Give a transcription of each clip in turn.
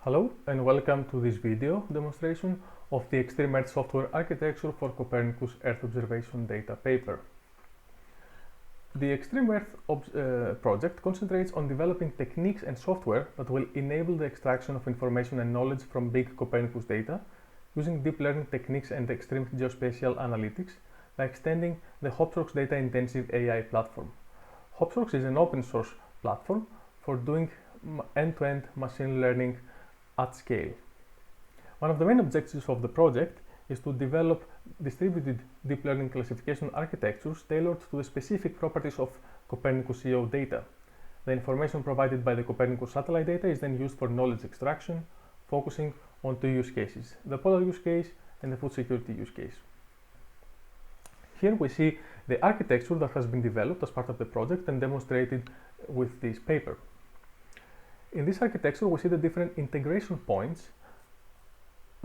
Hello and welcome to this video demonstration of the ExtremeEarth software architecture for Copernicus Earth observation data paper. The ExtremeEarth project concentrates on developing techniques and software that will enable the extraction of information and knowledge from big Copernicus data using deep learning techniques and extreme geospatial analytics by extending the HopSource data-intensive AI platform. HopSource is an open source platform for doing end-to-end machine learning at scale. One of the main objectives of the project is to develop distributed deep learning classification architectures tailored to the specific properties of Copernicus EO data. The information provided by the Copernicus satellite data is then used for knowledge extraction, focusing on two use cases, the polar use case and the food security use case. Here we see the architecture that has been developed as part of the project and demonstrated with this paper. In this architecture, we see the different integration points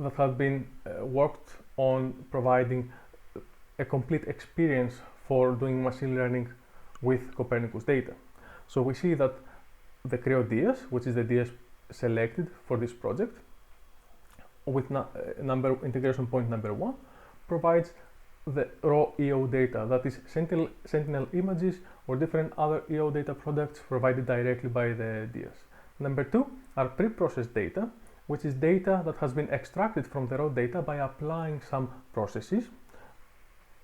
that have been worked on providing a complete experience for doing machine learning with Copernicus data. So we see that the Creo DS, which is the DS selected for this project, with integration point number 1, provides the raw EO data, that is Sentinel images or different other EO data products provided directly by the DS. Number 2 are pre-processed data, which is data that has been extracted from the raw data by applying some processes.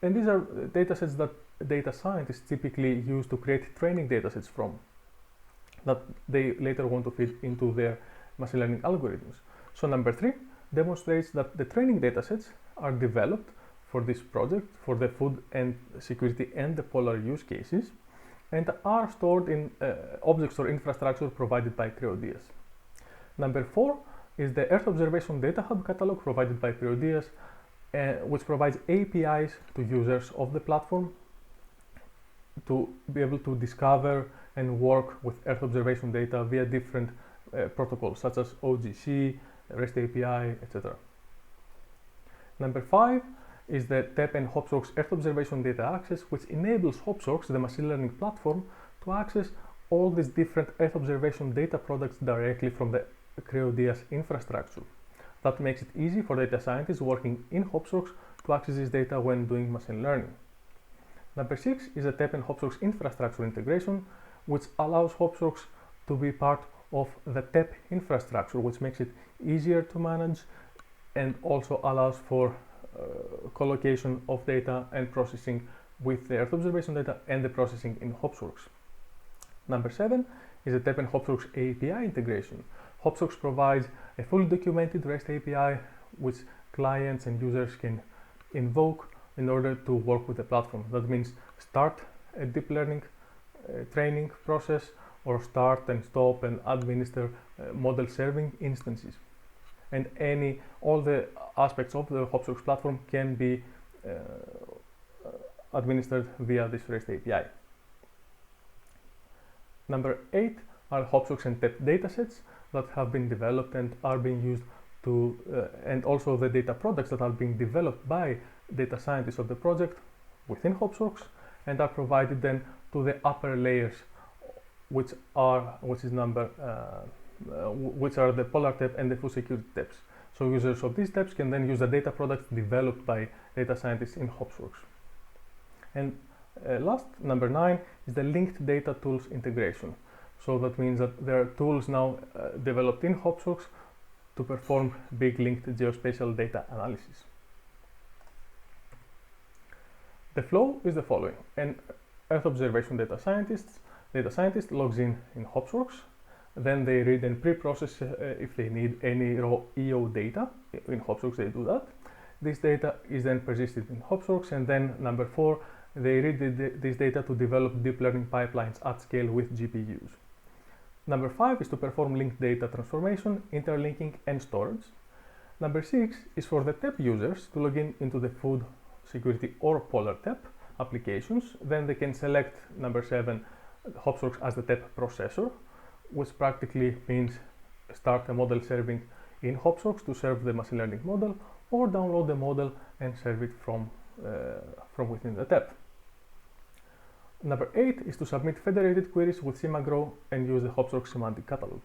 And these are datasets that data scientists typically use to create training datasets from, that they later want to feed into their machine learning algorithms. So number 3 demonstrates that the training datasets are developed for this project, for the food and security and the polar use cases, and are stored in object store infrastructure provided by Creo DS. Number 4 is the Earth Observation Data Hub catalog provided by Creo DS, which provides APIs to users of the platform to be able to discover and work with Earth observation data via different protocols such as OGC, REST API, etc. Number 5 is the TEP and HopSource Earth Observation Data Access, which enables HopSource, the machine learning platform, to access all these different Earth observation data products directly from the Creo DS infrastructure. That makes it easy for data scientists working in HopSource to access this data when doing machine learning. Number 6 is the TEP and HopSource infrastructure integration, which allows HopSource to be part of the TEP infrastructure, which makes it easier to manage and also allows for collocation of data and processing with the Earth observation data and the processing in HopSource. Number 7 is the TEP and HopSource API integration. HopSource provides a fully documented REST API which clients and users can invoke in order to work with the platform. That means start a deep learning training process or start and stop and administer model serving instances. And all the aspects of the HopSource platform can be administered via this REST API. Number 8 are HopSource and TEP datasets that have been developed and are being used to, and also the data products that are being developed by data scientists of the project within HopSource and are provided then to the upper layers, which are the polar TEP and the food security TEPs. So users of these TEPs can then use the data products developed by data scientists in HopSource. And last, number 9 is the linked data tools integration. So that means that there are tools now developed in HopSource to perform big linked geospatial data analysis. The flow is the following. An Earth observation data scientist logs in HopSource. Then they read and pre-process if they need any raw EO data. In HopSource they do that. This data is then persisted in HopSource, and then number 4, they read this data to develop deep learning pipelines at scale with GPUs. Number 5 is to perform linked data transformation, interlinking and storage. Number 6 is for the TEP users to log into the food security or polar TEP applications. Then they can select number 7, HopSource as the TEP processor, which practically means start a model serving in HopSource to serve the machine learning model, or download the model and serve it from within the TEP. Number 8 is to submit federated queries with SEMAGROW and use the HopSource semantic catalog.